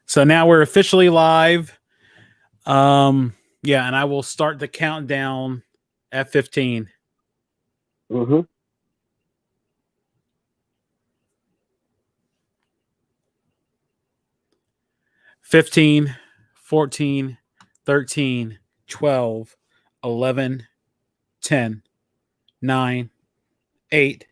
So now we're officially live. Yeah, and I will start the countdown at 15. Mm-hmm. 15, 14, 13, 12, 11, 10, 9, 8.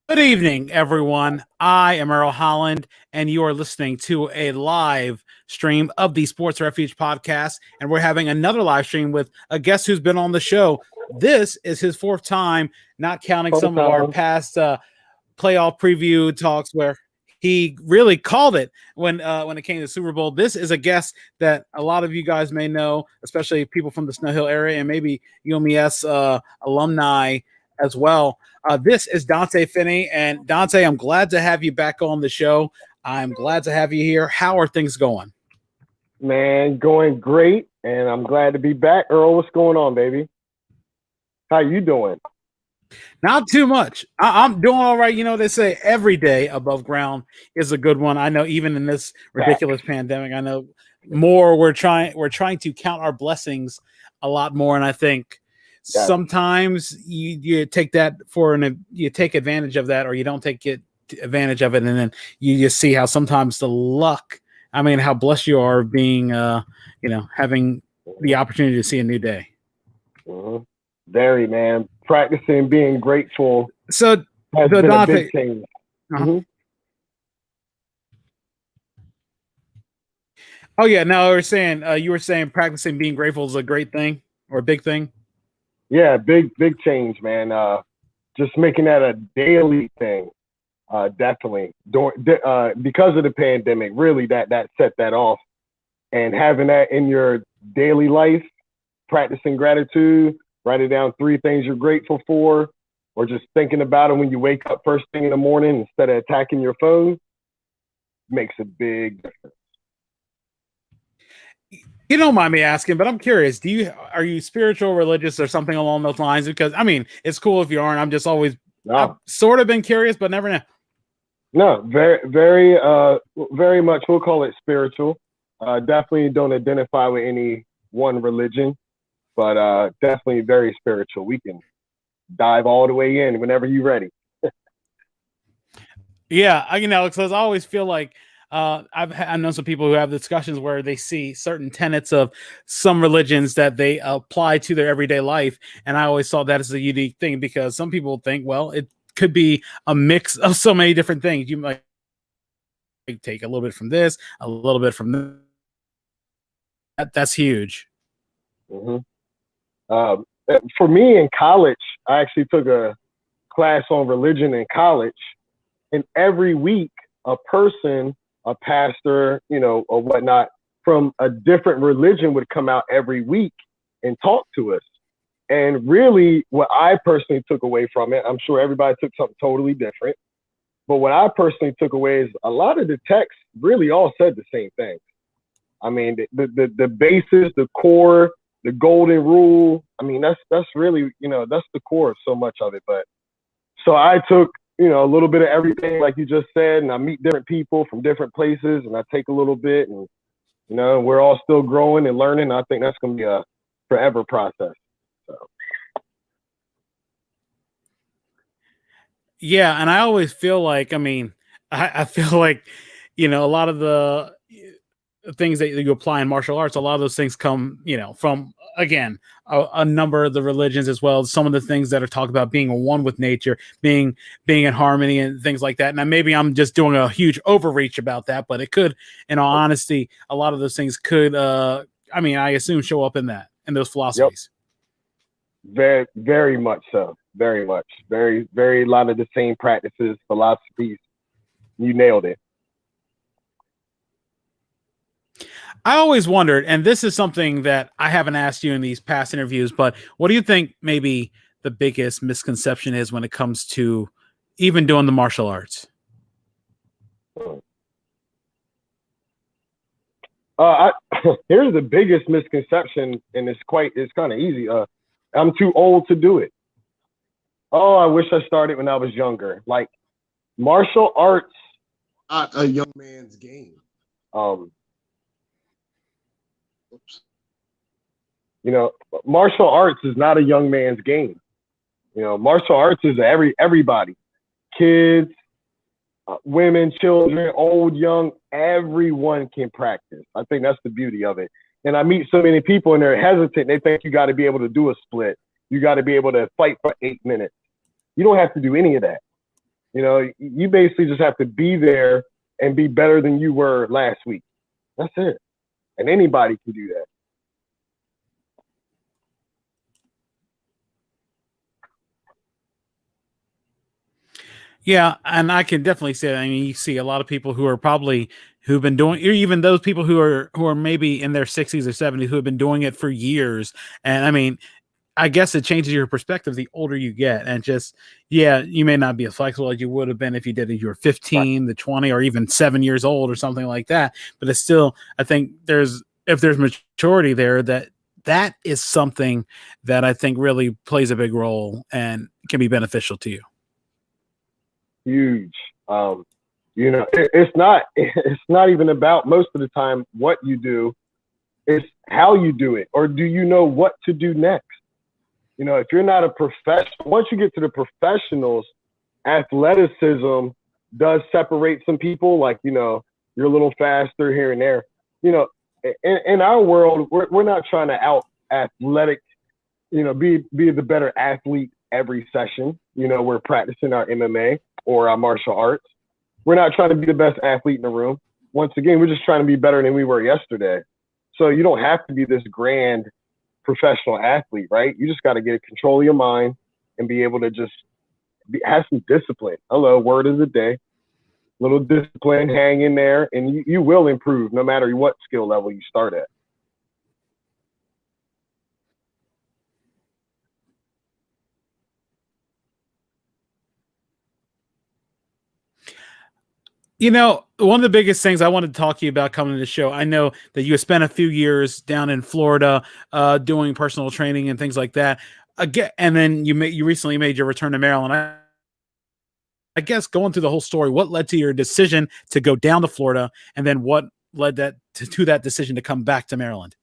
Good evening, everyone. I am Earl Holland, and you are listening to a live stream of the Sports Refuge podcast. And we're having another live stream with a guest who's been on the show. This is his fourth time, not counting some of our past playoff preview talks where he really called it when it came to the Super Bowl. This is a guest that a lot of you guys may know, especially people from the Snow Hill area and maybe UMES alumni as well. This is Donta Finney, and Donta, I'm glad to have you back on the show. I'm glad to have you here. How are things going? Man, going great, and I'm glad to be back. Earl, what's going on, baby? How you doing? Not too much. I'm doing all right. You know, they say every day above ground is a good one. I know even in this ridiculous pandemic, I know more we're trying to count our blessings a lot more, and I think sometimes you take that you take advantage of that, or you don't take advantage of it, and then you just see how sometimes the luck. I mean, how blessed you are being, having the opportunity to see a new day. Mm-hmm. Very, man. Practicing being grateful. So has been a big change. Mm-hmm. Oh yeah, no, you were saying practicing being grateful is a great thing or a big thing. Yeah, big change, man. Just making that a daily thing, definitely. Because of the pandemic, really that set that off, and having that in your daily life, practicing gratitude, writing down 3 things you're grateful for, or just thinking about it when you wake up first thing in the morning instead of attacking your phone, makes a big difference. You don't mind me asking, but I'm curious. Are you spiritual, religious, or something along those lines? Because I mean, it's cool if you aren't. I'm just always I've sort of been curious, but never know. No, very much. We'll call it spiritual. Definitely don't identify with any one religion, but definitely very spiritual. We can dive all the way in whenever you're ready. Yeah, because I always feel like. I've known some people who have discussions where they see certain tenets of some religions that they apply to their everyday life. And I always saw that as a unique thing because some people think, well, it could be a mix of so many different things. You might take a little bit from this, a little bit from that's huge. Mm-hmm. For me in college, I actually took a class on religion in college, and every week a person, a pastor, or whatnot from a different religion would come out every week and talk to us. And really what I personally took away from it, I'm sure everybody took something totally different, but what I personally took away is a lot of the texts really all said the same thing. I mean, the basis, the core, the golden rule. I mean, that's really, that's the core of so much of it. But so I took, a little bit of everything, like you just said, and I meet different people from different places, and I take a little bit, and we're all still growing and learning. I think that's going to be a forever process. So. Yeah, and I always feel like, I feel like, a lot of the things that you apply in martial arts, a lot of those things come, from, again, a number of the religions as well. Some of the things that are talked about being one with nature, being in harmony and things like that. And maybe I'm just doing a huge overreach about that, but it could, in all honesty, a lot of those things could, I assume show up in those philosophies. Yep. Very, very much so. Very much. Very, very a lot of the same practices, philosophies. You nailed it. I always wondered, and this is something that I haven't asked you in these past interviews, but what do you think maybe the biggest misconception is when it comes to even doing the martial arts? Here's the biggest misconception, and it's kind of easy. I'm too old to do it. Oh, I wish I started when I was younger. Like, martial arts, not a young man's game. Martial arts is not a young man's game. Martial arts is everybody, kids, women, children, old, young, everyone can practice. I think that's the beauty of it. And I meet so many people and they're hesitant. They think you got to be able to do a split. You got to be able to fight for 8 minutes. You don't have to do any of that. You basically just have to be there and be better than you were last week. That's it. And anybody can do that. Yeah, and I can definitely say that. I mean, you see a lot of people who've been doing, even those people who are maybe in their 60s or 70s who have been doing it for years. And I mean, I guess it changes your perspective the older you get, and just, you may not be as flexible as you would have been if you did it. You were 15 to 20 or even 7 years old or something like that. But it's still, I think if there's maturity there, that is something that I think really plays a big role and can be beneficial to you. Huge. It's not even about, most of the time, what you do. It's how you do it, or do you know what to do next? If you're not a professional, once you get to the professionals, athleticism does separate some people. Like, you're a little faster here and there. In our world, we're not trying to out athletic, be the better athlete every session. We're practicing our MMA or our martial arts. We're not trying to be the best athlete in the room. Once again, we're just trying to be better than we were yesterday. So you don't have to be this grand professional athlete, right? You just got to get control of your mind and be able to just have some discipline. Hello, word of the day. Little discipline, hang in there, and you will improve no matter what skill level you start at. One of the biggest things I wanted to talk to you about coming to the show, I know that you spent a few years down in Florida doing personal training and things like that. Again, and then you recently made your return to Maryland. I guess going through the whole story, what led to your decision to go down to Florida, and then what led to that decision to come back to Maryland?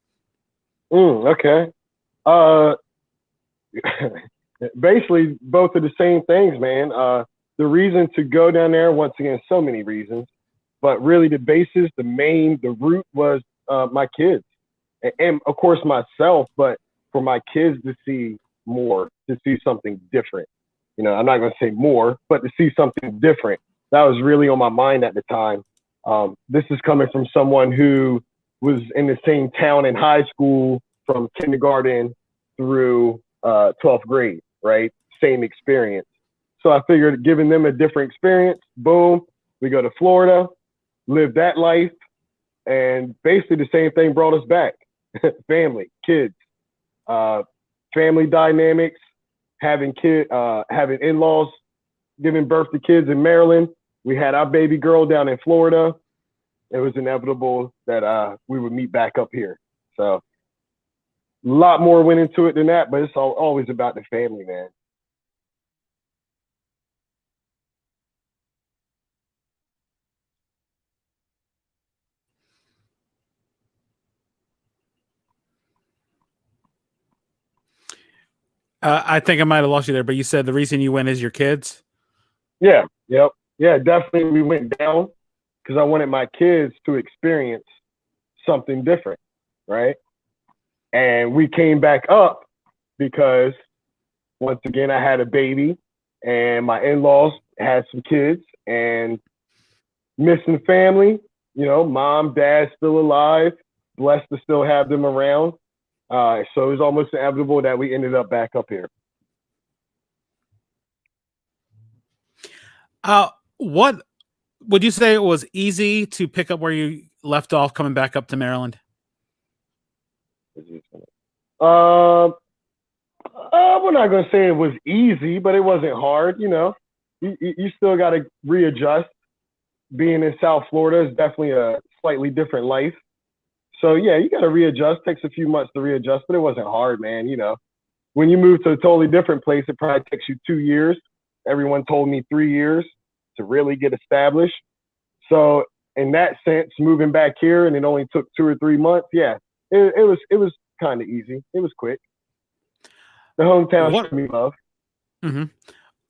Okay. Basically, both of the same things, man. The reason to go down there, once again, so many reasons, but really the basis, the root was my kids, and of course myself, but for my kids to see more, to see something different. I'm not going to say more, but to see something different. That was really on my mind at the time. This is coming from someone who was in the same town in high school from kindergarten through 12th grade, right? Same experience. So I figured giving them a different experience, boom, we go to Florida, live that life, and basically the same thing brought us back. Family, kids, family dynamics, having in-laws, giving birth to kids in Maryland. We had our baby girl down in Florida. It was inevitable that we would meet back up here. So a lot more went into it than that, but it's always about the family, man. I think I might have lost you there, but you said the reason you went is your kids. Yeah, yep. Yeah, definitely we went down because I wanted my kids to experience something different, right? And we came back up because once again, I had a baby and my in-laws had some kids and missing family, you know, mom, dad still alive, blessed to still have them around. So it was almost inevitable that we ended up back up here. What would you say it was easy to pick up where you left off coming back up to Maryland? We're not going to say it was easy, but it wasn't hard. You know, you still got to readjust. Being in South Florida is definitely a slightly different life. So yeah, you got to readjust. Takes a few months to readjust, but it wasn't hard, man. You know, when you move to a totally different place, it probably takes you 2 years. Everyone told me 3 years to really get established. So in that sense, moving back here and it only took 2 or 3 months. Yeah, it was kind of easy. It was quick. The hometown showed me love. Mm-hmm.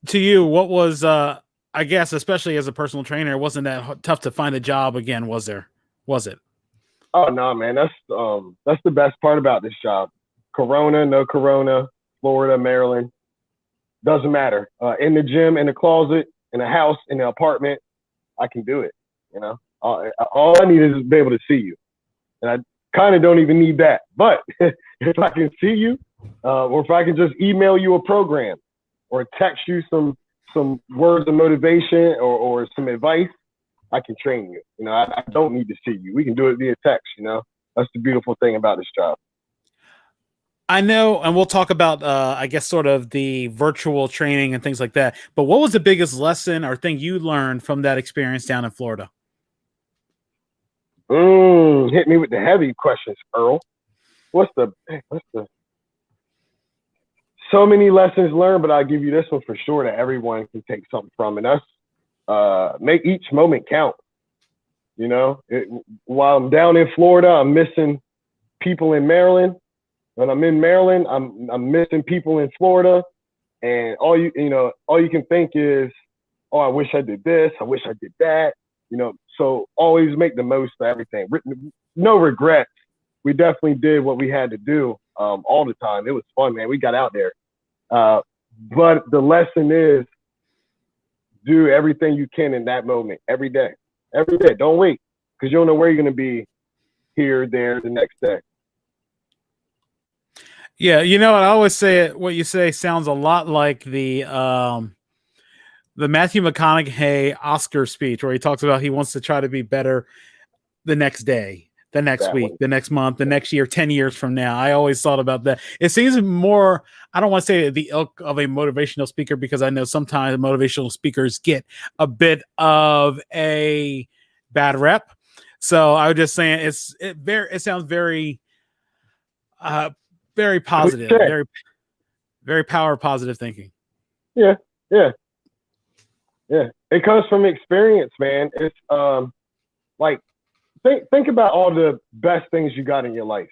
To you, what was I guess, especially as a personal trainer, it wasn't that tough to find a job again, was there? Was it? Oh no, man, that's the best part about this job. Corona, no Corona, Florida, Maryland, doesn't matter. In the gym, in the closet, in the house, in the apartment, I can do it. You know, all I need is be able to see you, and I kind of don't even need that. But if I can see you, or if I can just email you a program, or text you some words of motivation or some advice, I can train you. You know, I don't need to see you. We can do it via text, you know. That's the beautiful thing about this job. I know, and we'll talk about, I guess, sort of the virtual training and things like that. But what was the biggest lesson or thing you learned from that experience down in Florida? Hit me with the heavy questions, Earl. What's the so many lessons learned, but I'll give you this one for sure that everyone can take something from, and that's make each moment count. You know, while I'm down in Florida, I'm missing people in Maryland. When I'm in Maryland, I'm missing people in Florida, and all you can think is, oh, I wish I did this, I wish I did that. You know, so always make the most of everything. No regrets. We definitely did what we had to do all the time. It was fun, man. We got out there. But the lesson is, do everything you can in that moment, every day. Every day. Don't wait, because you don't know where you're going to be here, there, the next day. Yeah, you know what I always say, what you say sounds a lot like the Matthew McConaughey Oscar speech, where he talks about he wants to try to be better the next day, the next week, the next month, the next year, 10 years from now. I always thought about that. It seems more, I don't want to say the ilk of a motivational speaker, because I know sometimes motivational speakers get a bit of a bad rep. So I was just saying it sounds very very positive, very, very power positive thinking. Yeah. It comes from experience, man. It's like think about all the best things you got in your life.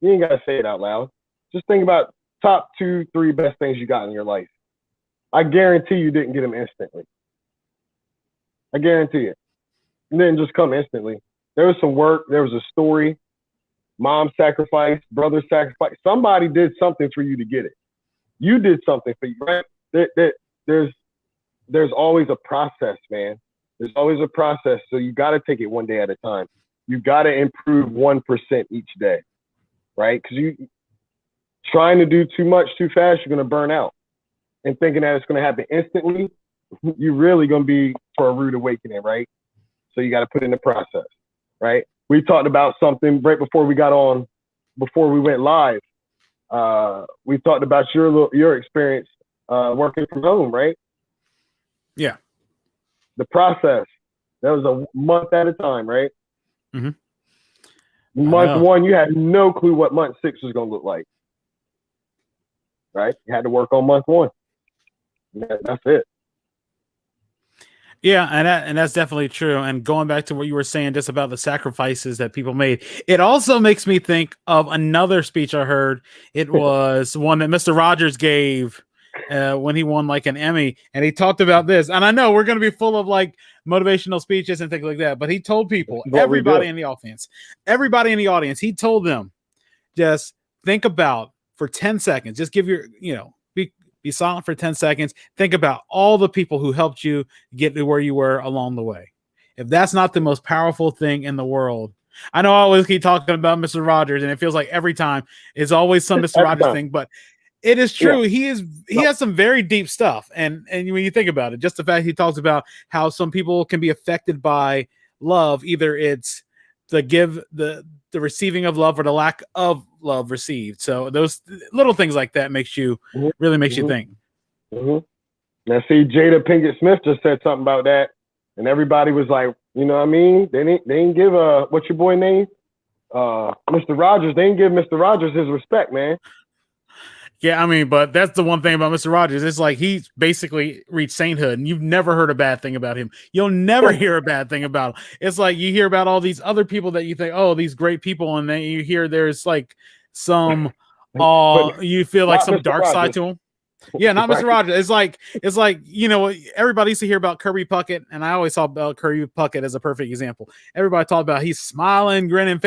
You ain't gotta say it out loud. Just think about top 2, 3 best things you got in your life. I guarantee you didn't get them instantly. I guarantee it. It didn't just come instantly. There was some work. There was a story. Mom sacrificed, brother sacrificed. Somebody did something for you to get it. You did something for you, right? There's always a process, man. There's always a process. So you got to take it one day at a time. you got to improve 1% each day, right? Because you trying to do too much too fast, you're going to burn out. And thinking that it's going to happen instantly, you're really going to be for a rude awakening, right? So you got to put in the process, right? We talked about something right before we got on, before we went live. We talked about your experience working from home, right? Yeah. The process, that was a month at a time, right? Mm-hmm. Month 1, you had no clue what month 6 was going to look like, right? You had to work on month 1. That's it. Yeah, and that's definitely true. And going back to what you were saying just about the sacrifices that people made, it also makes me think of another speech I heard. It was one that Mr. Rogers gave when he won like an Emmy, and he talked about this. And I know we're going to be full of like motivational speeches and things like that, but he told people, everybody in the audience, he told them, just think about for 10 seconds, just give your, be silent for 10 seconds. Think about all the people who helped you get to where you were along the way. If that's not the most powerful thing in the world, I know I always keep talking about Mr. Rogers, and it feels like every time it's always some Mr. Rogers thing, but it is true. Yeah. He has some very deep stuff. And when you think about it, just the fact he talks about how some people can be affected by love, either it's the receiving of love or the lack of love received. So those little things like that makes you really makes you think. Now see, Jada Pinkett Smith just said something about that, and everybody was like, you know what I mean? They didn't give what's your boy name? Mr. Rogers. They didn't give Mr. Rogers his respect, man. Yeah, I mean, but that's the one thing about Mr. Rogers. It's like he's basically reached sainthood, and you've never heard a bad thing about him. You'll never hear a bad thing about him. It's like you hear about all these other people that you think, oh, these great people, and then you hear there's like some, you feel like some dark side to him. Yeah, not Mr. Rogers. It's like everybody used to hear about Kirby Puckett, and I always saw about Kirby Puckett as a perfect example. Everybody talked about he's smiling, grinning,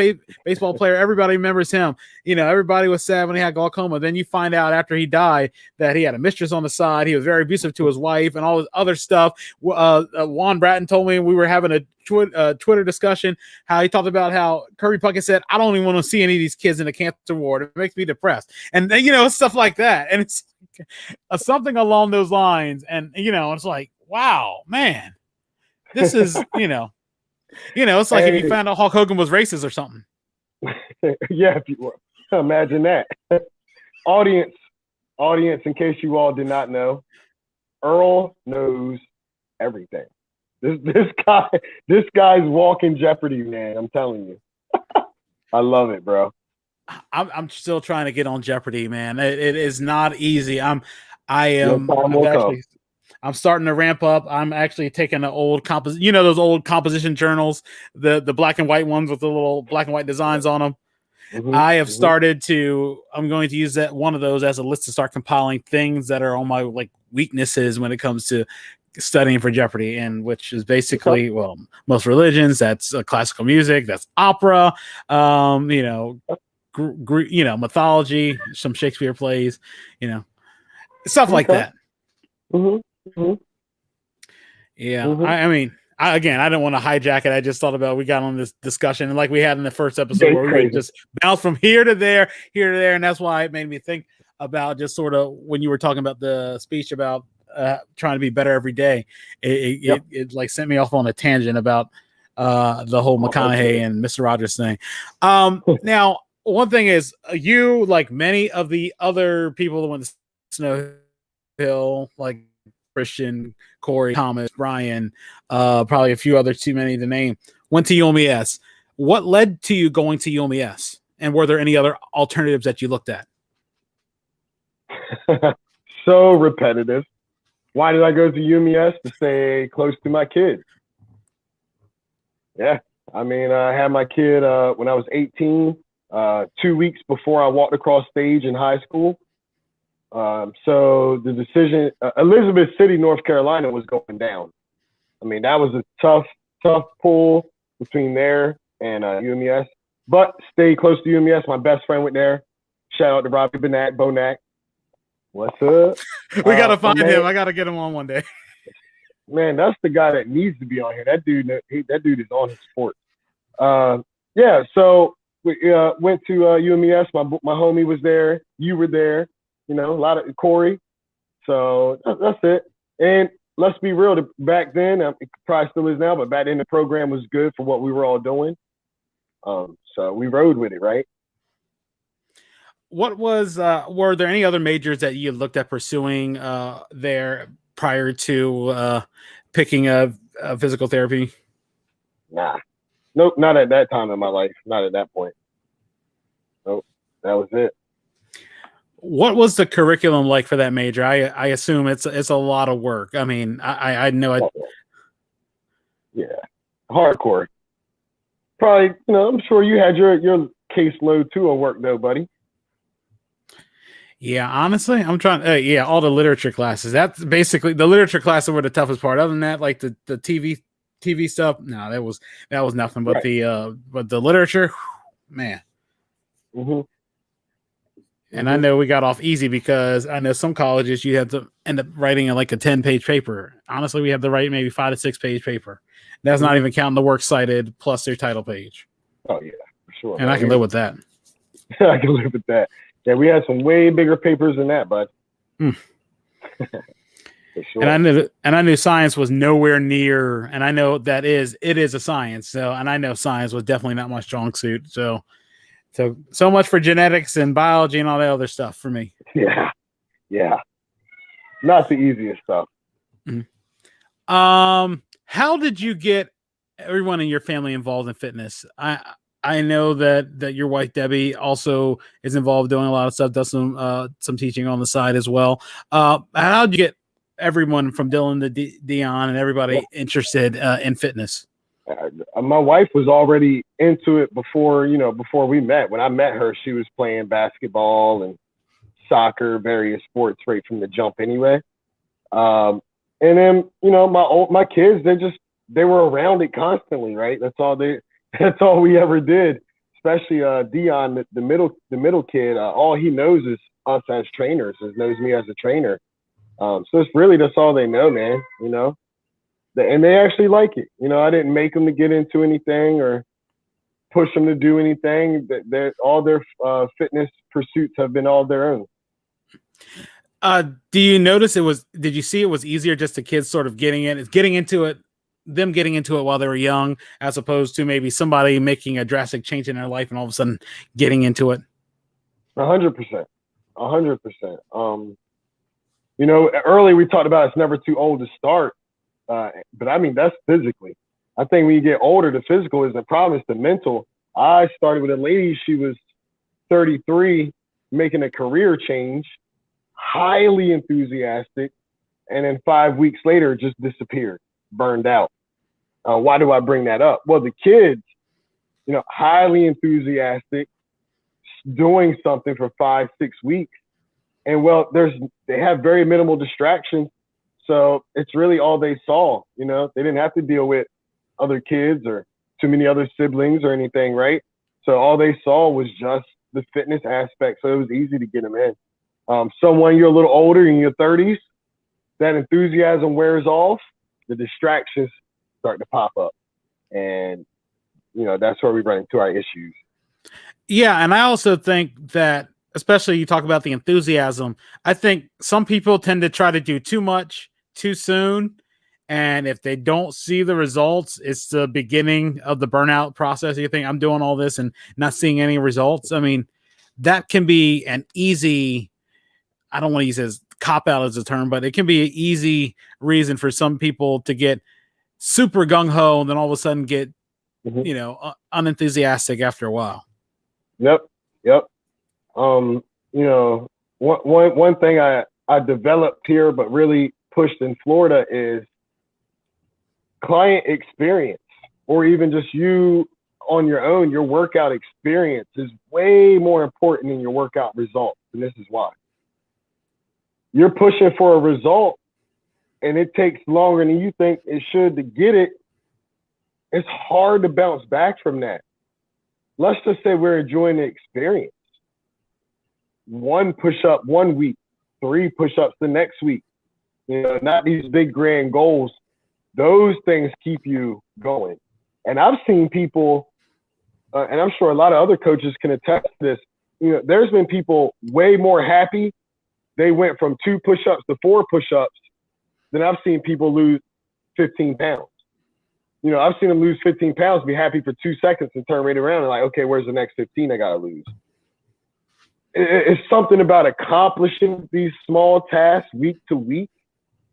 baseball player. Everybody remembers him. Everybody was sad when he had glaucoma. Then you find out after he died that he had a mistress on the side. He was very abusive to his wife and all this other stuff. Juan Bratton told me we were having a Twitter discussion how he talked about how Kirby Puckett said, I don't even want to see any of these kids in the cancer ward. It makes me depressed. And stuff like that. And it's something along those lines. And it's like, wow, man, this is it's like if you found out Hulk Hogan was racist or something. Yeah, if you imagine that. Audience, in case you all did not know, Earl knows everything. This guy's walking Jeopardy, man. I'm telling you. I love it, bro. I'm still trying to get on Jeopardy, man. It is not easy. I'm starting to ramp up. I'm actually taking the old those old composition journals, the black and white ones with the little black and white designs on them. I have started I'm going to use one of those as a list to start compiling things that are on my like weaknesses when it comes to studying for Jeopardy, and which is basically most religions, that's classical music, that's opera, mythology, some Shakespeare plays, stuff like that. Yeah. I mean, I don't want to hijack it. I just thought about, we got on this discussion, and like we had in the first episode where we would just bounce from here to there, and that's why it made me think about just sort of when you were talking about the speech about trying to be better every day. It like sent me off on a tangent about the whole McConaughey and Mr. Rogers thing. Now, one thing is, you, like many of the other people that went to Snow Hill, like Christian, Corey, Thomas, Brian, probably a few others, too many to name, went to UMES. What led to you going to UMES? And were there any other alternatives that you looked at? So repetitive. Why did I go to UMES? To stay close to my kids. Yeah. I mean, I had my kid when I was 18, 2 weeks before I walked across stage in high school. So the decision, Elizabeth City, North Carolina was going down. I mean, that was a tough pull between there and UMES. But stay close to UMES. My best friend went there. Shout out to Robbie Bonac. What's up? We got to find him. I got to get him on one day. Man, that's the guy that needs to be on here. That dude is on his sport. Yeah, so we went to UMES. My homie was there. You were there. You know, a lot of Corey. So that's it. And let's be real. Back then, it probably still is now, but back then the program was good for what we were all doing. So we rode with it, right? What was were there any other majors that you looked at pursuing there prior to picking a physical therapy? Nah, nope, not at that time in my life. Not at that point. Nope, that was it. What was the curriculum like for that major? I assume it's a lot of work. I mean, I know it. Yeah, hardcore. Probably, you know, I'm sure you had your caseload too of work though, buddy. Yeah, honestly, I'm trying. Yeah, all the literature classes. That's basically the literature classes were the toughest part. Other than that, like the TV stuff, no, that was nothing. But Right. the literature, man. Mm-hmm. And I know we got off easy because I know some colleges you have to end up writing like a 10-page paper. Honestly, we have to write maybe 5 to 6 page paper. That's not even counting the works cited plus their title page. Oh yeah, for sure. And man, I can live with that. I can live with that. Yeah, we had some way bigger papers than that, bud. For sure. And I knew science was nowhere near, and I know it is a science. So, and I know science was definitely not my strong suit. So much for genetics and biology and all that other stuff for me. Yeah. Not the easiest stuff. Mm-hmm. How did you get everyone in your family involved in fitness? I know that your wife Debbie also is involved doing a lot of stuff, does some teaching on the side as well. How did you get everyone from Dylan to Dion and everybody interested in fitness? My wife was already into it before we met. When I met her, she was playing basketball and soccer, various sports right from the jump anyway. And then, my kids, they were around it constantly, right? That's all we ever did, especially Dion, the middle kid. All he knows is us as trainers, knows me as a trainer. So it's really, that's all they know, man, and they actually like it. I didn't make them to get into anything or push them to do anything. All their fitness pursuits have been all their own. Do you notice did you see it was easier just the kids sort of getting into it while they were young, as opposed to maybe somebody making a drastic change in their life and all of a sudden getting into it? 100%. 100%. Early we talked about it's never too old to start. But I mean, that's physically. I think when you get older, the physical isn't a problem, it's the mental. I started with a lady, she was 33, making a career change, highly enthusiastic, and then 5 weeks later just disappeared, burned out. Why do I bring that up? Well, the kids, highly enthusiastic, doing something for 5-6 weeks, and they have very minimal distractions. So it's really all they saw, they didn't have to deal with other kids or too many other siblings or anything, right? So all they saw was just the fitness aspect. So it was easy to get them in. Someone you're a little older in your 30s, that enthusiasm wears off, the distractions start to pop up. And, that's where we run into our issues. Yeah. And I also think that, especially you talk about the enthusiasm, I think some people tend to try to do too much too soon, and if they don't see the results, it's the beginning of the burnout process. You think I'm doing all this and not seeing any results. I mean, that can be an easy, I don't want to use as cop out as a term, but it can be an easy reason for some people to get super gung-ho and then all of a sudden get unenthusiastic after a while. Yep. One thing I developed here but really pushed in Florida is client experience, or even just you on your own. Your workout experience is way more important than your workout results. And this is why. You're pushing for a result and it takes longer than you think it should to get it. It's hard to bounce back from that. Let's just say we're enjoying the experience. 1 push-up 1 week, 3 push-ups the next week. Not these big grand goals. Those things keep you going. And I've seen people and I'm sure a lot of other coaches can attest to this. There's been people way more happy they went from 2 push-ups to 4 push-ups than I've seen people lose 15 pounds. I've seen them lose 15 pounds, be happy for 2 seconds, and turn right around and like, okay, where's the next 15 I gotta lose? It's something about accomplishing these small tasks week to week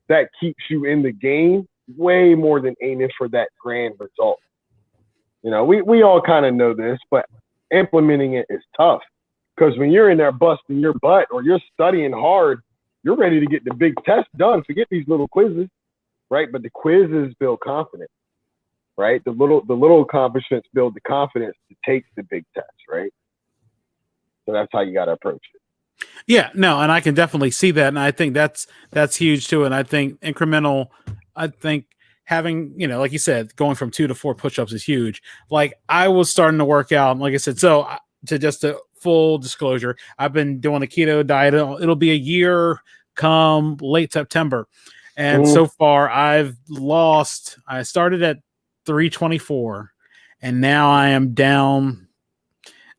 that keeps you in the game way more than aiming for that grand result. We all kind of know this, but implementing it is tough. Because when you're in there busting your butt or you're studying hard, you're ready to get the big test done. Forget these little quizzes, right? But the quizzes build confidence, right? The little accomplishments build the confidence to take the big test, right? So that's how you got to approach it. Yeah, no, and I can definitely see that, and I think that's huge too. And I think incremental. I think having, like you said, going from 2 to 4 push-ups is huge. Like I was starting to work out, like I said, so to full disclosure, I've been doing the keto diet. It'll be a year come late September. And so far I started at 324 and now I am down.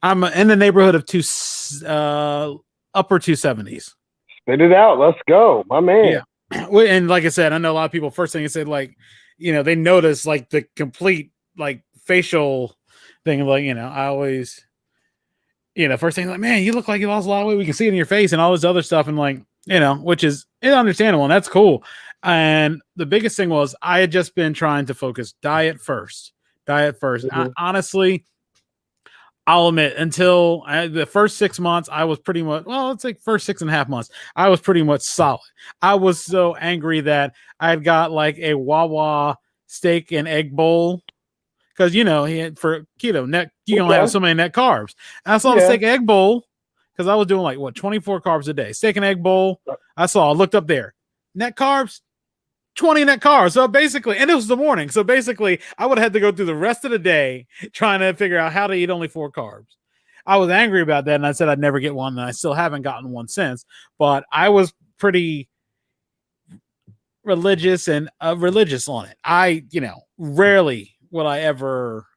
I'm in the neighborhood of upper 270s. Spit it out. Let's go, my man. Yeah. And like I said, I know a lot of people, first thing they said, like, they notice like the complete like facial thing. Like, I always, first thing like, man, you look like you lost a lot of weight. We can see it in your face and all this other stuff. And like, which is understandable and that's cool. And the biggest thing was I had just been trying to focus diet first. Honestly, I'll admit until the first 6 months, I was pretty much, it's like first 6.5 months, I was pretty much solid. I was so angry that I had got like a Wawa steak and egg bowl. Because, for keto, you don't have so many net carbs. And I saw the steak and egg bowl because I was doing like, 24 carbs a day. Steak and egg bowl, I looked up there. Net carbs, 20 net carbs. So basically, and it was the morning. So basically, I would have had to go through the rest of the day trying to figure out how to eat only 4 carbs. I was angry about that, and I said I'd never get one, and I still haven't gotten one since. But I was pretty religious on it. I, rarely would I ever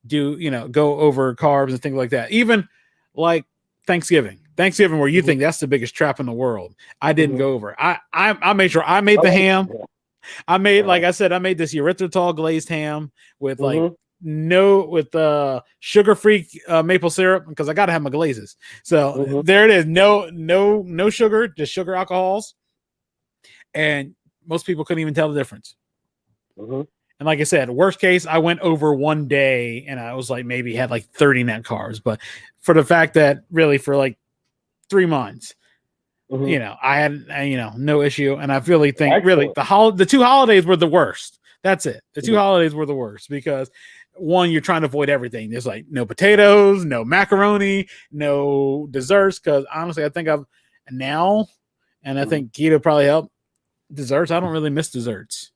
do, go over carbs and things like that. Even like Thanksgiving where you think that's the biggest trap in the world. I didn't go over. I made sure I made the ham. I made, like I said, I made this erythritol glazed ham with like sugar-free maple syrup because I got to have my glazes. So there it is. No sugar, just sugar alcohols. And most people couldn't even tell the difference. And like I said, worst case, I went over one day and I was like, maybe had like 30 net carbs. But for the fact that really for like 3 months, I had, no issue. And I really think really the 2 holidays were the worst. That's it. The 2 holidays were the worst because one, you're trying to avoid everything. There's like no potatoes, no macaroni, no desserts. Cause honestly, I think I think keto probably helped desserts. I don't really miss desserts.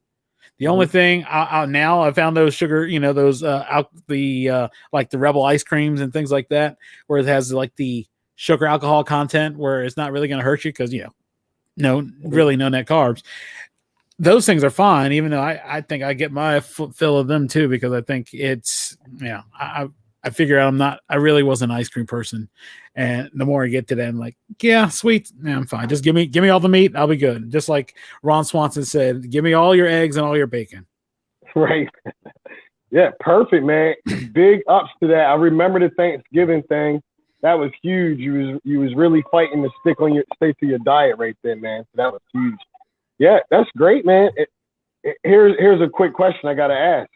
The only thing now I found those sugar, those like the Rebel ice creams and things like that, where it has like the sugar alcohol content, where it's not really going to hurt you because really no net carbs. Those things are fine, even though I think I get my fill of them too because I think it's I figure out I really wasn't an ice cream person, and the more I get to that, I'm like, yeah, sweet, I'm fine. Just give me all the meat, I'll be good. Just like Ron Swanson said, give me all your eggs and all your bacon. Right. Yeah, perfect, man. Big ups to that. I remember the Thanksgiving thing. That was huge. You was really fighting to stay to your diet right there, man. So that was huge. Yeah, that's great, man. Here's a quick question I gotta ask.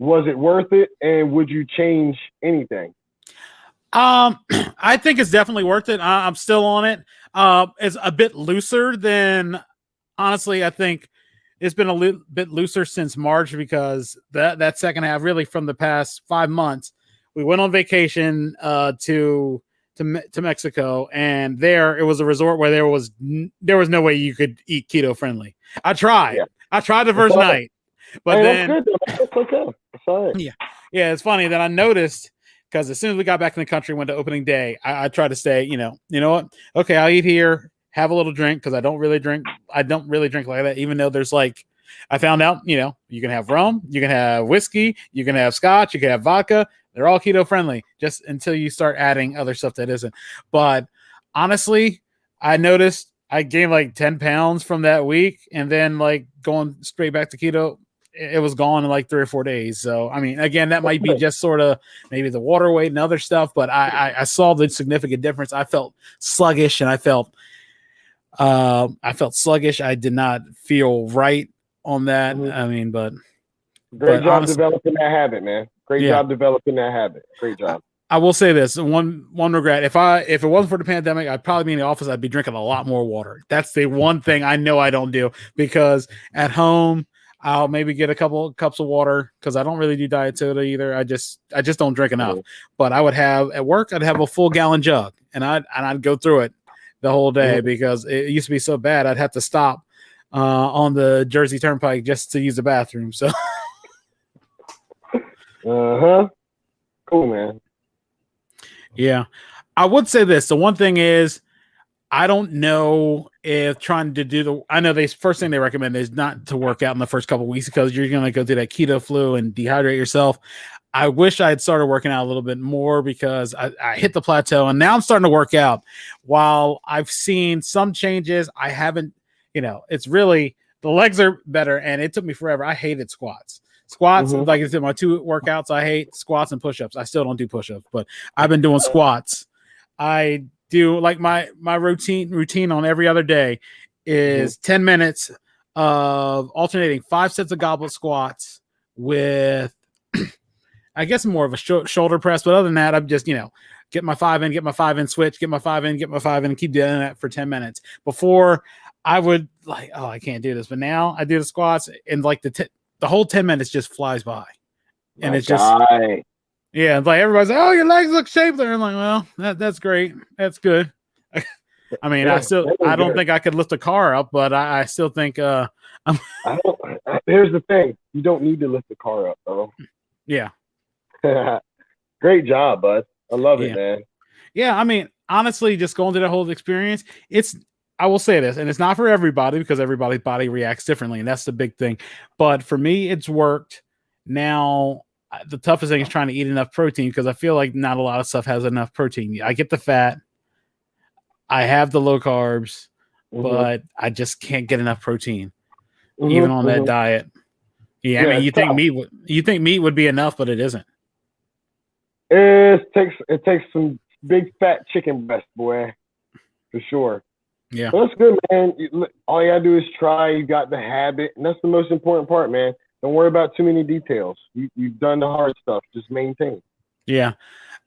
Was it worth it, and would you change anything? I think it's definitely worth it. I'm still on it. It's a bit looser than, honestly, I think it's been a bit looser since March because that second half, really from the past 5 months, we went on vacation to Mexico, and there it was a resort where there was no way you could eat keto friendly. I tried. Yeah. I tried the first night. But then, that's good, it's okay. It's all right. Yeah. It's funny that I noticed because as soon as we got back in the country, went to opening day, I tried to stay. You know what? Okay, I'll eat here, have a little drink because I don't really drink like that. Even though there's like, I found out, you can have rum, you can have whiskey, you can have scotch, you can have vodka. They're all keto friendly, just until you start adding other stuff that isn't. But honestly, I noticed I gained like 10 pounds from that week, and then like going straight back to keto, it was gone in like 3 or 4 days. So, I mean, again, that might be just sort of maybe the water weight and other stuff, but I saw the significant difference. I felt sluggish, and I felt sluggish. I did not feel right on that. I mean, but great job developing that habit, man. Great job developing that habit. Great job. I will say this: one regret. If it wasn't for the pandemic, I'd probably be in the office. I'd be drinking a lot more water. That's the one thing I know I don't do, because at home I'll maybe get a couple cups of water, because I don't really do diet soda either. I just don't drink enough. But I would have at work, I'd have a full gallon jug, and I'd go through it the whole day, because it used to be so bad I'd have to stop on the Jersey Turnpike just to use the bathroom. So, cool, man. Yeah, I would say this. The one thing is, I don't know if trying to do I know first thing they recommend is not to work out in the first couple of weeks, because you're going to go through that keto flu and dehydrate yourself. I wish I had started working out a little bit more, because I hit the plateau, and now I'm starting to work out. While I've seen some changes, I haven't, it's really, the legs are better, and it took me forever. I hated squats. Like I said, my 2 workouts, I hate squats and push-ups. I still don't do push-ups, but I've been doing squats. I do like my routine on every other day is 10 minutes of alternating 5 sets of goblet squats with, I guess, more of a shoulder press. But other than that, I'm just, get my 5 in, switch, get my 5 in, and keep doing that for 10 minutes. Before, I would like, oh, I can't do this. But now I do the squats, and like the whole 10 minutes just flies by. And it's just, yeah, like everybody's like, oh, your legs look shaped there. I'm like, well, that's great. That's good. I mean, I don't think I could lift a car up, but I still think, here's the thing. You don't need to lift the car up, bro. Yeah. Great job, bud. I love it, man. Yeah. I mean, honestly, just going through the whole experience, I will say this, and it's not for everybody, because everybody's body reacts differently, and that's the big thing. But for me, it's worked. Now, the toughest thing is trying to eat enough protein, because I feel like not a lot of stuff has enough protein. I get the fat, I have the low carbs, but I just can't get enough protein, even on that diet. Yeah, I mean, you think meat would be enough, but it isn't. It takes some big fat chicken breast, boy, for sure. Yeah, well, that's good, man. All you gotta do is try. You got the habit, and that's the most important part, man. Don't worry about too many details. You've done the hard stuff. Just maintain. Yeah,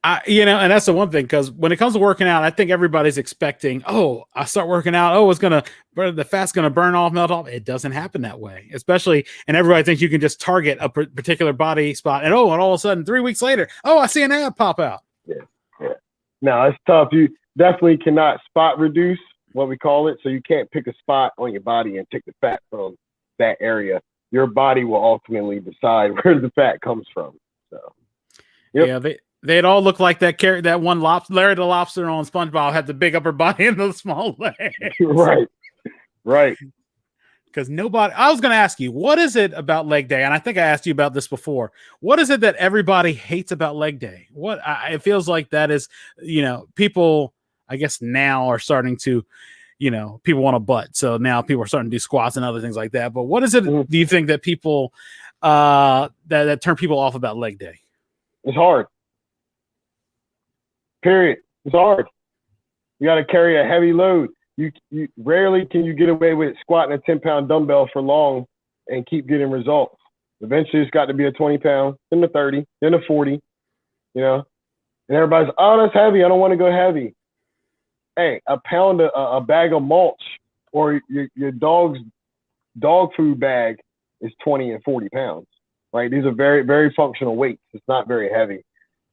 and that's the one thing, because when it comes to working out, I think everybody's expecting, oh, I start working out, oh, the fat's gonna burn off, melt off. It doesn't happen that way, especially, and everybody thinks you can just target a particular body spot, and all of a sudden, 3 weeks later, oh, I see an ab pop out. Yeah. No, it's tough. You definitely cannot spot reduce, what we call it. So you can't pick a spot on your body and take the fat from that area. Your body will ultimately decide where the fat comes from. So, yeah, they'd all look like that one Larry the Lobster on SpongeBob had the big upper body and the small legs. Right. Because I was going to ask you, what is it about leg day? And I think I asked you about this before. What is it that everybody hates about leg day? It feels like that is, people, I guess, now are starting to, people want a butt. So now people are starting to do squats and other things like that. But what is it, do you think, that people, that turn people off about leg day? It's hard. Period. It's hard. You got to carry a heavy load. You rarely can you get away with squatting a 10-pound dumbbell for long and keep getting results. Eventually, it's got to be a 20-pound, then a 30, then a 40, And everybody's, oh, that's heavy. I don't want to go heavy. Hey, a bag of mulch or your dog's dog food bag is 20 and 40 pounds, right? These are very, very functional weights. It's not very heavy.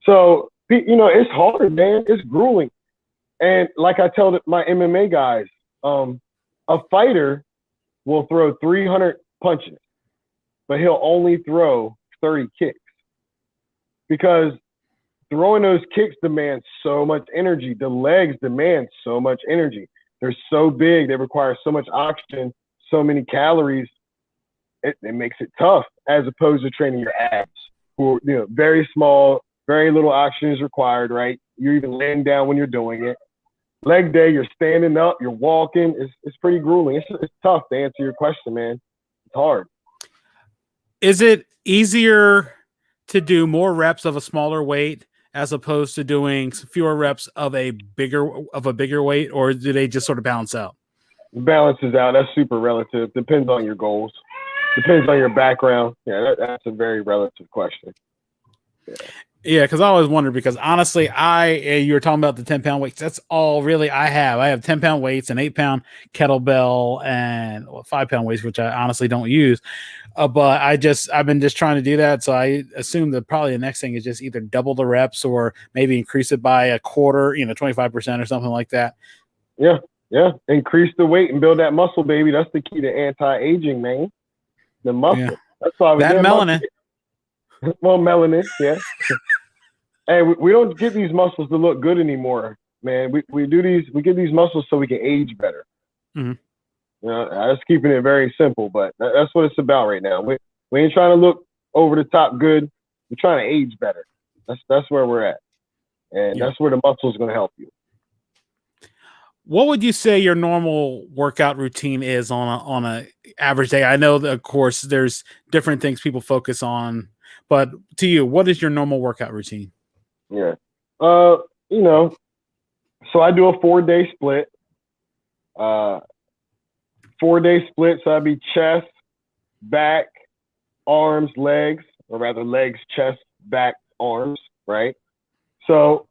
So, it's hard, man. It's grueling. And like I tell my MMA guys, a fighter will throw 300 punches, but he'll only throw 30 kicks, because throwing those kicks demands so much energy. The legs demand so much energy. They're so big. They require so much oxygen, so many calories. It makes it tough, as opposed to training your abs, who are very small, Very little oxygen is required, right? You're even laying down when you're doing it. Leg day, you're standing up, you're walking. It's pretty grueling. It's tough to answer your question, man. It's hard. Is it easier to do more reps of a smaller weight as opposed to doing fewer reps of a bigger weight, or do they just sort of balance out? Balances out. That's super relative. Depends on your goals. Depends on your background. Yeah, that's a very relative question. Yeah, because I always wonder, because honestly, you were talking about the 10-pound weights. That's all really I have. I have 10-pound weights, an 8-pound kettlebell, and 5-pound weights, which I honestly don't use. But I've been just trying to do that. So I assume that probably the next thing is just either double the reps or maybe increase it by a quarter, 25% or something like that. Yeah. Increase the weight and build that muscle, baby. That's the key to anti-aging, man. The muscle. Yeah. That's why we that melanin. Well, melanin, yeah. Hey, we don't get these muscles to look good anymore, man. We get these muscles so we can age better. Mm-hmm. I was keeping it very simple, but that's what it's about right now. We ain't trying to look over the top good. We're trying to age better. That's where we're at, and that's where the muscle is going to help you. What would you say your normal workout routine is on a average day? I know that, of course, there's different things people focus on, but to you, what is your normal workout routine? Yeah. So I do a 4-day split. 4-day split. So I'd be chest, back, arms, legs, or rather legs, chest, back, arms, right? So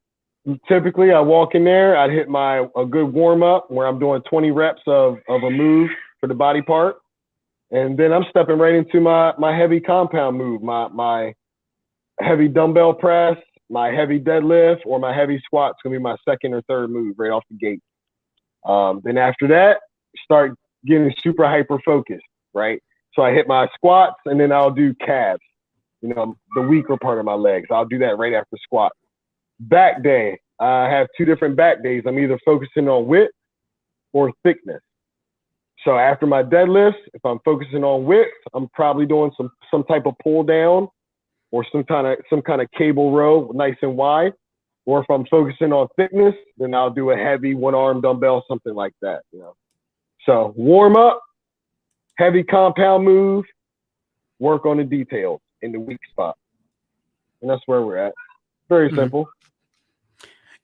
typically I walk in there, I'd hit a good warm up where I'm doing 20 reps of a move for the body part. And then I'm stepping right into my heavy compound move, my heavy dumbbell press, my heavy deadlift, or my heavy squat. It's going to be my second or third move right off the gate. Then after that, start getting super hyper focused, right? So I hit my squats and then I'll do calves, the weaker part of my legs. I'll do that right after squat. Back day, I have 2 different back days. I'm either focusing on width or thickness. So after my deadlifts, if I'm focusing on width, I'm probably doing some type of pull down or some kind of cable row, nice and wide. Or if I'm focusing on thickness, then I'll do a heavy 1-arm dumbbell, something like that. So warm up, heavy compound move, work on the details in the weak spot, and that's where we're at. Very simple.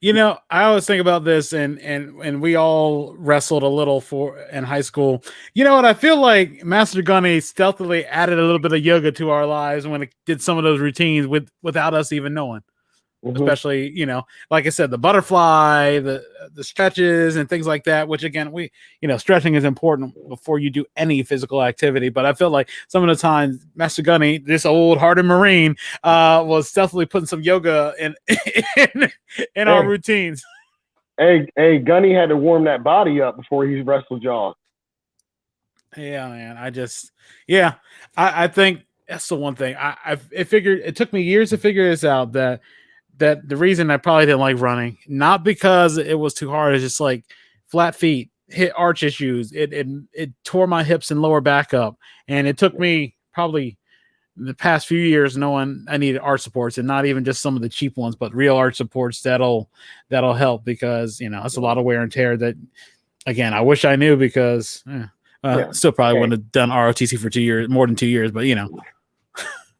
I always think about this, and we all wrestled a little in high school. You know what? I feel like Master Gunny stealthily added a little bit of yoga to our lives when it did some of those routines without us even knowing. Mm-hmm. Especially, like I said, the butterfly, the stretches and things like that, which again, stretching is important before you do any physical activity. But I feel like some of the times Master Gunny, this old hardened Marine, was stealthily putting some yoga in our routines. Hey, Gunny had to warm that body up before he wrestled y'all. Yeah, man. I think that's the one thing. It took me years to figure this out, that the reason I probably didn't like running, not because it was too hard, it's just like flat feet, hit arch issues. It tore my hips and lower back up. And it took me probably the past few years knowing I needed arch supports, and not even just some of the cheap ones, but real arch supports that'll help, because, it's a lot of wear and tear that, again, I wish I knew, because still probably wouldn't have done ROTC for 2 years, more than 2 years, but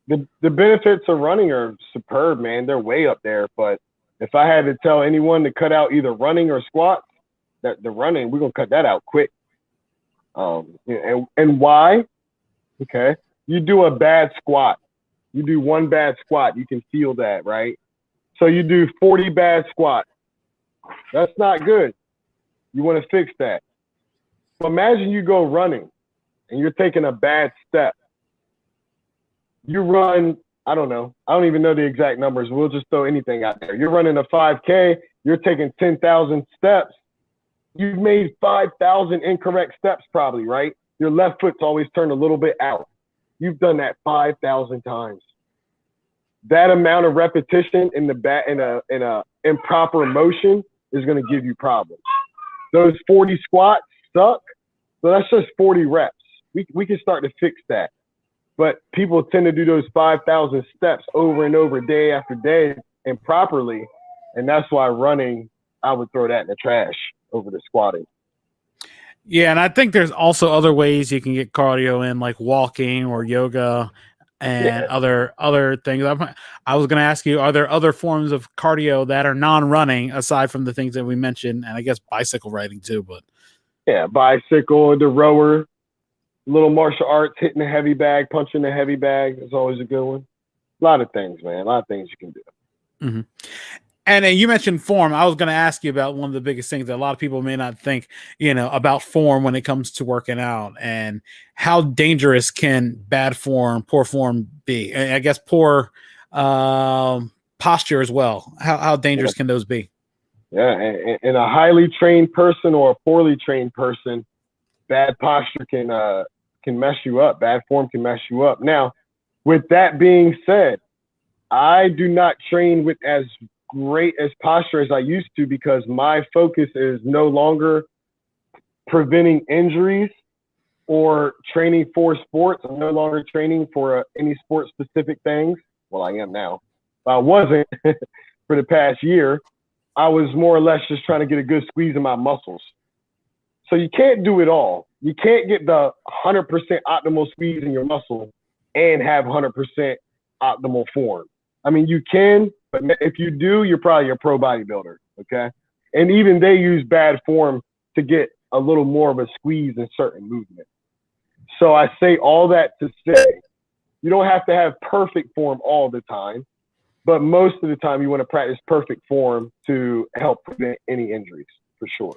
The benefits of running are superb, man. They're way up there. But if I had to tell anyone to cut out either running or squats, that the running, we're gonna cut that out quick. And why? Okay, you do a bad squat. You do one bad squat, you can feel that, right? So you do 40 bad squats. That's not good. You want to fix that. So imagine you go running and you're taking a bad step. You run, I don't know. I don't even know the exact numbers. We'll just throw anything out there. You're running a 5K. You're taking 10,000 steps. You've made 5,000 incorrect steps probably, right? Your left foot's always turned a little bit out. You've done that 5,000 times. That amount of repetition in a improper motion is going to give you problems. Those 40 squats suck. So that's just 40 reps. We can start to fix that. But people tend to do those 5,000 steps over and over, day after day. and properly. And that's why running, I would throw that in the trash over the squatting. Yeah, and I think there's also other ways you can get cardio in, like walking or yoga and other things. I was going to ask you, are there other forms of cardio that are non-running aside from the things that we mentioned, and I guess bicycle riding too? But yeah, bicycle, the rower, little martial arts, hitting the heavy bag, punching the heavy bag is always a good one. A lot of things, man. A lot of things you can do. Mm-hmm. And you mentioned form. I was going to ask you about one of the biggest things that a lot of people may not think, about form when it comes to working out, and how dangerous can bad form, poor form be? And I guess poor posture as well. How dangerous can those be? Yeah, and a highly trained person or a poorly trained person, bad posture can mess you up. Bad form can mess you up. Now, with that being said, I do not train with as great as posture as I used to, because my focus is no longer preventing injuries or training for sports. I'm no longer training for any sport specific things. Well, I am now. But I wasn't for the past year. I was more or less just trying to get a good squeeze in my muscles. So you can't do it all. You can't get the 100% optimal squeeze in your muscle and have 100% optimal form. I mean, you can, but if you do, you're probably a pro bodybuilder, okay? And even they use bad form to get a little more of a squeeze in certain movements. So I say all that to say, you don't have to have perfect form all the time, but most of the time you want to practice perfect form to help prevent any injuries, for sure.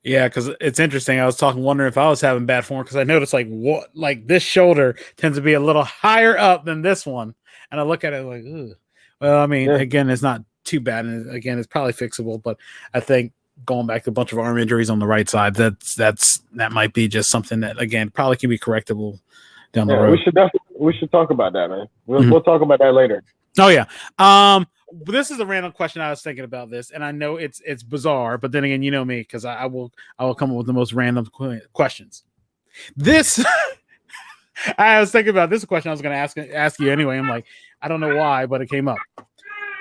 Yeah, because it's interesting. I was wondering if I was having bad form, because I noticed like this shoulder tends to be a little higher up than this one. And I look at it like, ugh. Well, I mean, again, it's not too bad. And again, it's probably fixable. But I think going back to a bunch of arm injuries on the right side, that might be just something that, again, probably can be correctable down the road. We should talk about that, man. We'll talk about that later. Oh yeah. This is a random question. I was thinking about this, and I know it's bizarre, but then again, you know me, because I will come up with the most random questions. This. I was thinking about this question I was going to ask you anyway. I'm like, I don't know why, but it came up.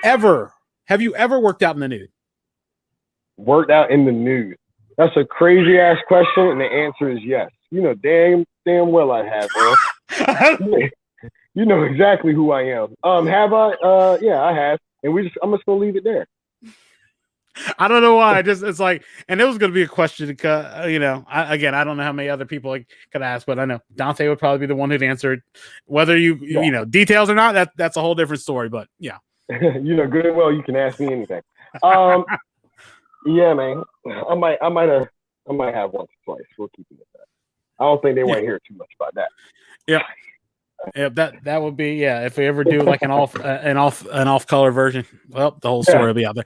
Have you ever worked out in the nude? Worked out in the nude? That's a crazy ass question, and the answer is yes. You know damn well I have, bro. You know exactly who I am. Have I? Yeah, I have. And I'm just gonna leave it there. I don't know why. It's like, and it was going to be a question because, I don't know how many other people could ask, but I know Donta would probably be the one who'd answer it. Whether details or not, that's a whole different story, but yeah. You know good and well you can ask me anything. Yeah, man. I might have once or twice. We'll keep it at that. I don't think they want to hear too much about that. Yeah. Yeah, that would be, if we ever do like an off color version, well, the whole story will be out there.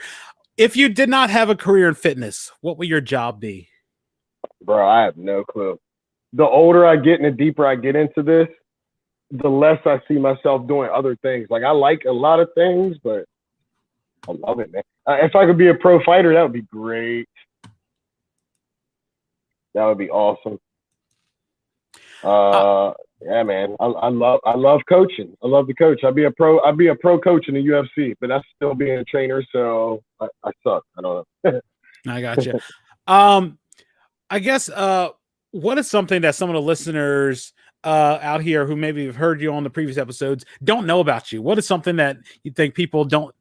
If you did not have a career in fitness, what would your job be? Bro, I have no clue. The older I get and the deeper I get into this, the less I see myself doing other things. Like, I like a lot of things, but I love it, man. If I could be a pro fighter, that would be great. That would be awesome. Yeah, man. I love coaching. I love to coach. I'd be a pro coach in the UFC, but that's still being a trainer, so I suck. I don't know. I gotcha. I guess what is something that some of the listeners out here who maybe have heard you on the previous episodes don't know about you? What is something that you think people don't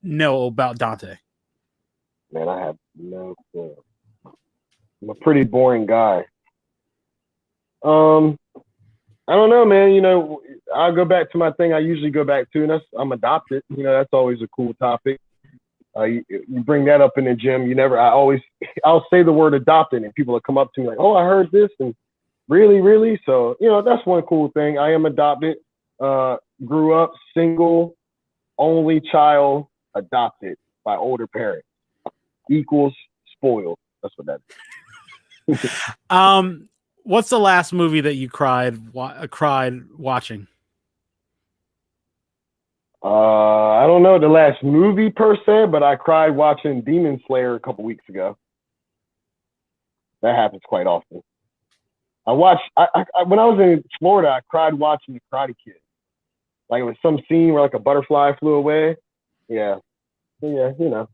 know about Donta? Man, I have no clue. I'm a pretty boring guy. I don't know, man. You know, I'll go back to my thing I usually go back to, and that's I'm adopted. You know, that's always a cool topic. You bring that up in the gym. I'll say the word adopted, and people will come up to me like, "Oh, I heard this," and really. So, you know, that's one cool thing. I am adopted. Grew up single, only child, adopted by older parents. Equals spoiled. That's what that is. What's the last movie that you cried watching? I don't know the last movie per se, but I cried watching Demon Slayer a couple weeks ago. That happens quite often. When I was in Florida, I cried watching The Karate Kid. Like, it was some scene where like a butterfly flew away. Yeah. Yeah,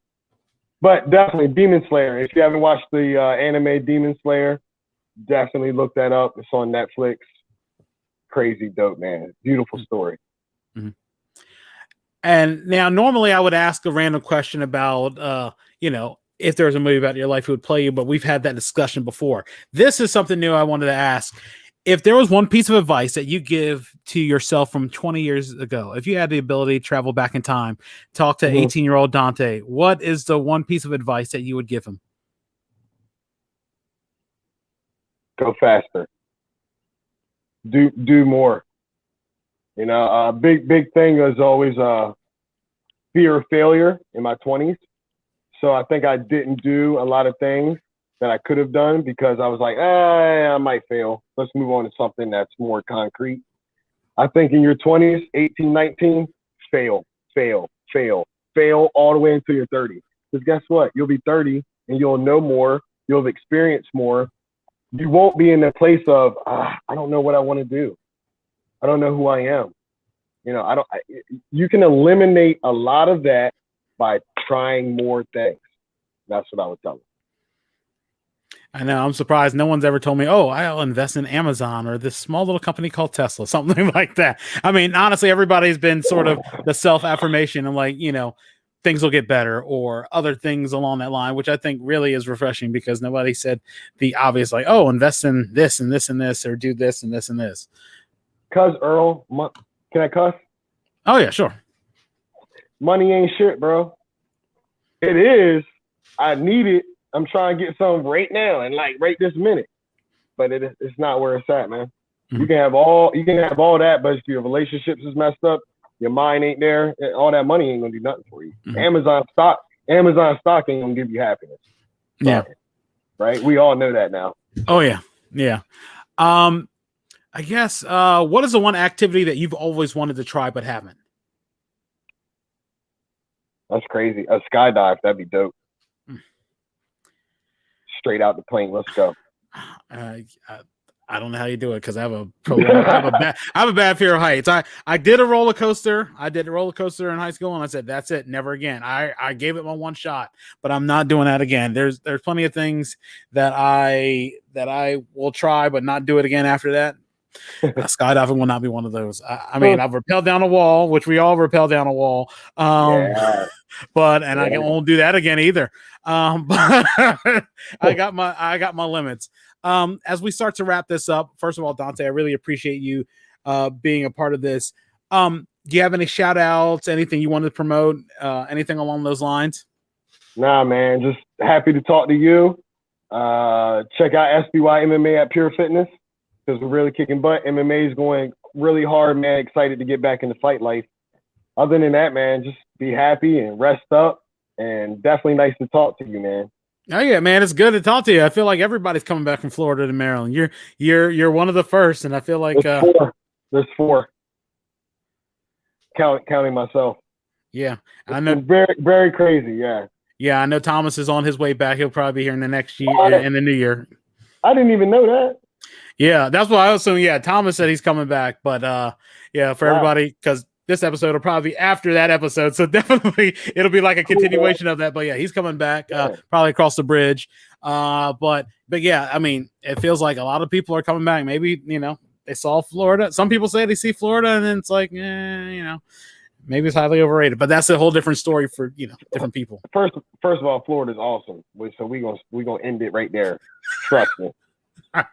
But definitely Demon Slayer. If you haven't watched the anime Demon Slayer, definitely look that up. It's on Netflix. Crazy dope, man. Beautiful story. Mm-hmm. And now, normally I would ask a random question about, if there was a movie about your life, who would play you, but we've had that discussion before. This is something new I wanted to ask. If there was one piece of advice that you give to yourself from 20 years ago, if you had the ability to travel back in time, talk to 18-year-old Donta, what is the one piece of advice that you would give him? Go faster. Do more. Big thing is always fear of failure in my 20s. So I think I didn't do a lot of things that I could have done because I was like, I might fail. Let's move on to something that's more concrete. I think in your 20s, 18, 19, fail all the way until you're 30. Because guess what? You'll be 30 and you'll know more. You'll have experienced more. You won't be in the place of, I don't know what I want to do. I don't know who I am. You can eliminate a lot of that by trying more things. That's what I would tell them. I know. I'm surprised no one's ever told me, I'll invest in Amazon or this small little company called Tesla, something like that. I mean, honestly, everybody's been sort of the self-affirmation and things will get better or other things along that line, which I think really is refreshing because nobody said the obvious, invest in this and this and this, or do this and this and this. Cuz Earl, can I cuss? Oh yeah, sure. Money ain't shit, bro. It is. I need it. I'm trying to get some right now and right this minute. But it's not where it's at, man. Mm-hmm. You can have all that, but if your relationships is messed up, your mind ain't there, all that money ain't gonna do nothing for you. Mm-hmm. Amazon stock ain't gonna give you happiness. Yeah. Right? We all know that now. Oh yeah. Yeah. I guess what is the one activity that you've always wanted to try but haven't? That's crazy. A skydive, that'd be dope. Straight out the plane. Let's go. I don't know how you do it because I have a bad fear of heights. I did a roller coaster. I did a roller coaster in high school, and I said, that's it, never again. I gave it my one shot, but I'm not doing that again. There's plenty of things that I will try, but not do it again after that. Skydiving will not be one of those. I mean, I've rappelled down a wall, which we all rappel down a wall. I won't do that again either. But I got my limits. As we start to wrap this up, first of all, Donta, I really appreciate you being a part of this. Do you have any shout outs, anything you want to promote, anything along those lines? Nah, man, just happy to talk to you. Check out SBY MMA at Pure Fitness because we're really kicking butt. MMA is going really hard, man. Excited to get back into fight life. Other than that, man, just be happy and rest up, and definitely nice to talk to you, man. Oh yeah, man, it's good to talk to you. I feel like everybody's coming back from Florida to Maryland. You're one of the first, and I feel like there's four. Counting myself. Yeah, I know. Very, very crazy. Yeah. Yeah, I know Thomas is on his way back. He'll probably be here in the next year, in the new year. I didn't even know that. Yeah, that's what I assume. Yeah, Thomas said he's coming back, but for everybody, because this episode will probably be after that episode, so definitely it'll be like a continuation of that. But yeah, he's coming back, probably across the bridge. But yeah, I mean, it feels like a lot of people are coming back. Maybe they saw Florida. Some people say they see Florida, and then it's like, maybe it's highly overrated. But that's a whole different story for different people. First of all, Florida's awesome. So we gonna end it right there. Trust me.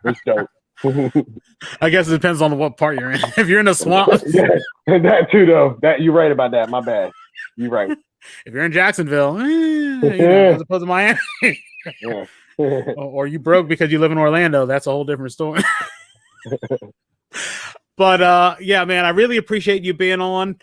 It's dope. I guess it depends on what part you're in. If you're in a swamp, that too, though. That you're right about that. My bad. You're right. If you're in Jacksonville, as opposed to Miami, or you broke because you live in Orlando, that's a whole different story. But yeah, man, I really appreciate you being on.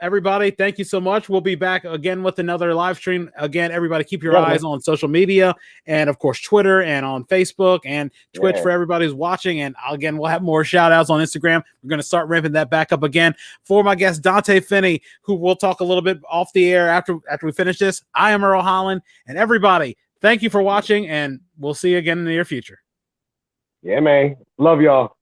Everybody, thank you so much. We'll be back again with another live stream. Again, everybody, keep your eyes on social media and, of course, Twitter and on Facebook and Twitch for everybody who's watching. And again, we'll have more shout outs on Instagram. We're going to start ramping that back up again. For my guest, Donta Finney, who we'll talk a little bit off the air after we finish this. I am Earl Holland. And everybody, thank you for watching, and we'll see you again in the near future. Yeah, man. Love y'all.